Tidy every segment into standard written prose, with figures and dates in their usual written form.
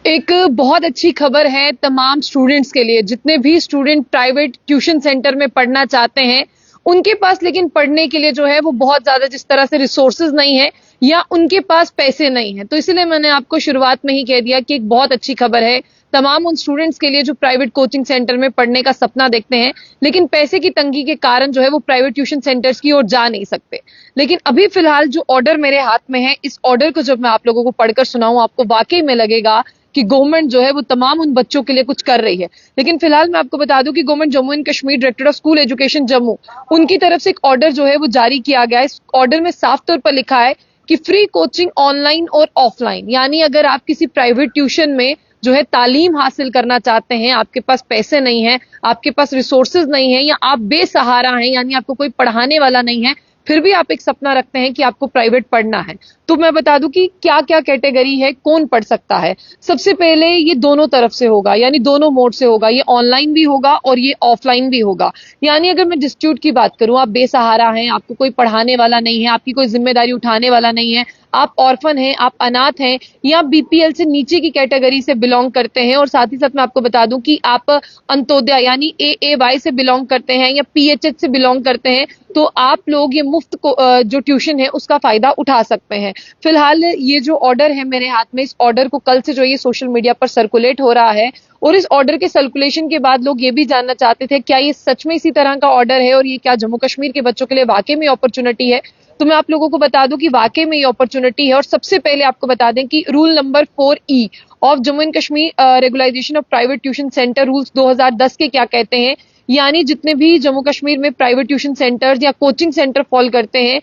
एक बहुत अच्छी खबर है तमाम स्टूडेंट्स के लिए। जितने भी स्टूडेंट प्राइवेट ट्यूशन सेंटर में पढ़ना चाहते हैं, उनके पास लेकिन पढ़ने के लिए जो है वो बहुत ज्यादा जिस तरह से रिसोर्सेज नहीं है या उनके पास पैसे नहीं है। तो इसीलिए मैंने आपको शुरुआत में ही कह दिया कि एक बहुत अच्छी खबर है तमाम उन स्टूडेंट्स के लिए जो प्राइवेट कोचिंग सेंटर में पढ़ने का सपना देखते हैं, लेकिन पैसे की तंगी के कारण जो है वो प्राइवेट ट्यूशन सेंटर्स की ओर जा नहीं सकते। लेकिन अभी फिलहाल जो ऑर्डर मेरे हाथ में है, इस ऑर्डर को जब मैं आप लोगों को पढ़कर सुनाऊं, आपको वाकई में लगेगा कि गवर्नमेंट जो है वो तमाम उन बच्चों के लिए कुछ कर रही है। लेकिन फिलहाल मैं आपको बता दूं कि government Jammu and Kashmir director of school education Jammu, उनकी तरफ से एक ऑर्डर जो है वो जारी किया गया है। इस ऑर्डर में साफ तौर पर लिखा है कि फ्री कोचिंग ऑनलाइन और ऑफलाइन, यानी अगर आप किसी प्राइवेट ट्यूशन में जो है तालीम हासिल करना चाहते हैं, आपके पास पैसे नहीं है, आपके पास रिसोर्सेज नहीं है, या आप बेसहारा हैं, यानी आपको कोई पढ़ाने वाला नहीं है, फिर भी आप एक सपना रखते हैं कि आपको प्राइवेट पढ़ना है, तो मैं बता दूं कि क्या क्या कैटेगरी है, कौन पढ़ सकता है। सबसे पहले ये दोनों तरफ से होगा, यानी दोनों मोड से होगा। ये ऑनलाइन भी होगा और ये ऑफलाइन भी होगा। यानी अगर मैं डिस्ट्रीब्यूट की बात करूं, आप बेसहारा हैं, आपको कोई पढ़ाने वाला नहीं है, आपकी कोई जिम्मेदारी उठाने वाला नहीं है, आप ऑर्फन हैं, आप अनाथ हैं, या बीपीएल से नीचे की कैटेगरी से बिलोंग करते हैं, और साथ ही साथ मैं आपको बता दूं कि आप अंत्योदय यानी एएवाई से बिलोंग करते हैं या पीएचएच से बिलोंग करते हैं, तो आप लोग ये मुफ्त को जो ट्यूशन है उसका फायदा उठा सकते हैं। फिलहाल ये जो ऑर्डर है मेरे हाथ में, इस ऑर्डर को कल से जो ये सोशल मीडिया पर सर्कुलेट हो रहा है, और इस ऑर्डर के सर्कुलेशन के बाद लोग ये भी जानना चाहते थे क्या ये सच में इसी तरह का ऑर्डर है और ये क्या जम्मू कश्मीर के बच्चों के लिए वाकई में अपॉर्चुनिटी है। तो मैं आप लोगों को बता दूं कि वाकई में ये अपॉर्चुनिटी है। और सबसे पहले आपको बता दें कि rule number 4E of Jammu and Kashmir regularisation of private tuition centre rules 2010 के क्या कहते हैं, यानी जितने भी जम्मू कश्मीर में प्राइवेट ट्यूशन सेंटर्स या कोचिंग सेंटर फॉल करते हैं,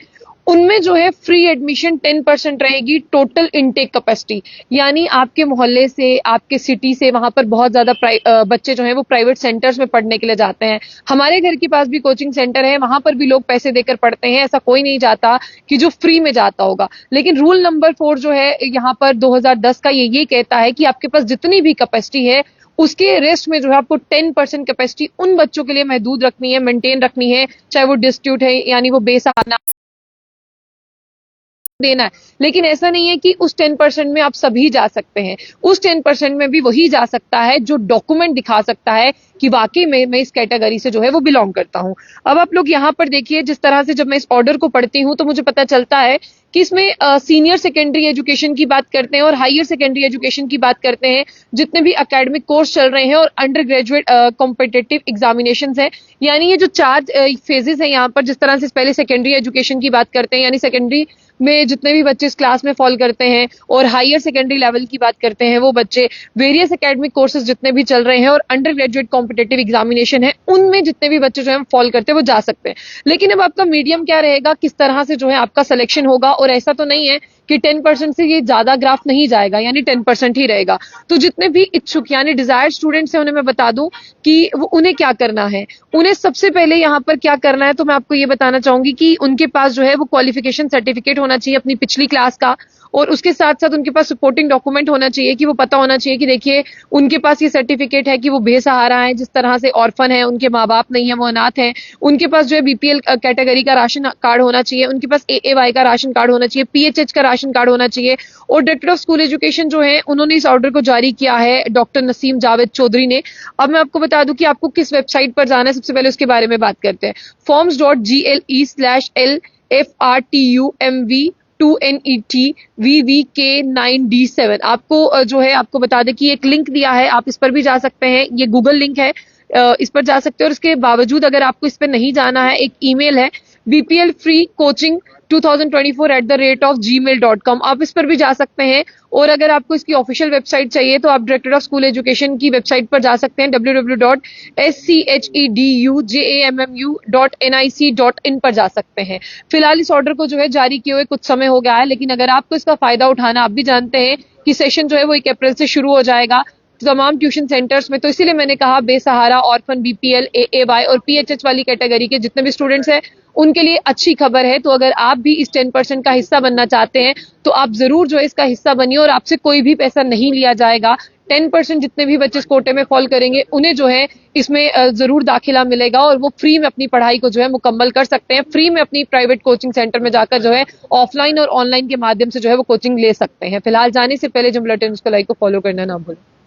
उनमें जो है फ्री एडमिशन 10% रहेगी टोटल इनटेक कैपेसिटी। यानी आपके मोहल्ले से, आपके सिटी से वहां पर बहुत ज्यादा बच्चे जो हैं वो प्राइवेट सेंटर्स में पढ़ने के लिए जाते हैं। हमारे घर के पास भी कोचिंग सेंटर है, वहां पर भी लोग पैसे देकर पढ़ते हैं, ऐसा कोई नहीं जाता कि जो फ्री में जाता होगा। लेकिन रूल नंबर 4 जो है यहाँ पर 2010 का, ये कहता है कि आपके पास जितनी भी कैपेसिटी है उसके रेस्ट में जो है आपको 10% कैपेसिटी उन बच्चों के लिए महदूद रखनी है, मेंटेन रखनी है, चाहे वो डिस्ट्रीब्यूट है यानी वो बेसहारा देना है। लेकिन ऐसा नहीं है कि उस 10% में आप सभी जा सकते हैं। उस 10% में भी वही जा सकता है जो डॉक्यूमेंट दिखा सकता है कि वाकई में मैं इस कैटेगरी से जो है वो बिलोंग करता हूं। अब आप लोग यहाँ पर देखिए, जिस तरह से जब मैं इस ऑर्डर को पढ़ती हूं तो मुझे पता चलता है कि इसमें सीनियर सेकेंडरी एजुकेशन की बात करते हैं और हायर सेकेंडरी एजुकेशन की बात करते हैं, जितने भी एकेडमिक कोर्स चल रहे हैं और अंडर ग्रेजुएट कॉम्पिटिटिव एग्जामिनेशन है। यानी ये जो 4 फेजेस है यहाँ पर, जिस तरह से पहले सेकेंडरी एजुकेशन की बात करते हैं, यानी सेकेंडरी में जितने भी बच्चे इस क्लास में फॉल करते हैं, और हायर सेकेंडरी लेवल की बात करते हैं, वो बच्चे वेरियस एकेडमिक कोर्सेज जितने भी चल रहे हैं और अंडर ग्रेजुएट कॉम्पिटिटिव एग्जामिनेशन है, उनमें जितने भी बच्चे जो है फॉल करते हैं वो जा सकते हैं। लेकिन अब आपका मीडियम क्या रहेगा, किस तरह से जो है आपका सिलेक्शन होगा, और ऐसा तो नहीं है कि 10% से ये ज्यादा ग्राफ नहीं जाएगा, यानी 10% ही रहेगा। तो जितने भी इच्छुक यानी डिजायर्ड स्टूडेंट्स हैं, उन्हें मैं बता दूं कि उन्हें क्या करना है। उन्हें सबसे पहले यहाँ पर क्या करना है, तो मैं आपको ये बताना चाहूंगी कि उनके पास जो है वो क्वालिफिकेशन सर्टिफिकेट होना चाहिए अपनी पिछली क्लास का, और उसके साथ साथ उनके पास सपोर्टिंग डॉक्यूमेंट होना चाहिए कि वो पता होना चाहिए कि देखिए उनके पास ये सर्टिफिकेट है कि वो बेसहारा है, जिस तरह से ऑर्फन है, उनके माँ बाप नहीं है, वो अनाथ है। उनके पास जो है बीपीएल कैटेगरी का राशन कार्ड होना चाहिए, उनके पास एएवाई का राशन कार्ड होना चाहिए, पीएचएच का राशन कार्ड होना चाहिए। और डायरेक्टर ऑफ स्कूल एजुकेशन जो है, उन्होंने इस ऑर्डर को जारी किया है, डॉक्टर नसीम जावेद चौधरी ने। अब मैं आपको बता दूं कि आपको किस वेबसाइट पर जाना है, सबसे पहले उसके बारे में बात करते हैं। forms.gle/LFRTUMV2NETVVK9D7 आपको जो है आपको बता दें कि एक लिंक दिया है, आप इस पर भी जा सकते हैं। ये गूगल लिंक है, इस पर जा सकते हैं। और इसके बावजूद अगर आपको इस पर नहीं जाना है, एक ईमेल है bplfreecoaching2024@gmail.com, आप इस पर भी जा सकते हैं। और अगर आपको इसकी ऑफिशियल वेबसाइट चाहिए तो आप डायरेक्टर ऑफ स्कूल एजुकेशन की वेबसाइट पर जा सकते हैं, www.schedummu.nic.in पर जा सकते हैं। फिलहाल इस ऑर्डर को जो है जारी किए हुए कुछ समय हो गया है, लेकिन अगर आपको इसका फायदा उठाना, आप भी जानते हैं कि सेशन जो है वो 1 अप्रैल से शुरू हो जाएगा तमाम ट्यूशन सेंटर्स में, तो इसीलिए मैंने कहा बेसहारा, ऑर्फन, बीपीएल, एएवाई और पीएचएच वाली कैटेगरी के जितने भी स्टूडेंट्स हैं उनके लिए अच्छी खबर है। तो अगर आप भी इस 10% का हिस्सा बनना चाहते हैं तो आप जरूर जो है इसका हिस्सा बनिए और आपसे कोई भी पैसा नहीं लिया जाएगा। 10% जितने भी बच्चे इस कोटे में फॉल करेंगे उन्हें जो है इसमें जरूर दाखिला मिलेगा और वो फ्री में अपनी पढ़ाई को जो है मुकम्मल कर सकते हैं। फ्री में अपनी प्राइवेट कोचिंग सेंटर में जाकर जो है ऑफलाइन और ऑनलाइन के माध्यम से जो है वो कोचिंग ले सकते हैं। फिलहाल जाने से पहले जो बुलेटिन उसको लाइक को फॉलो करना ना भूलें।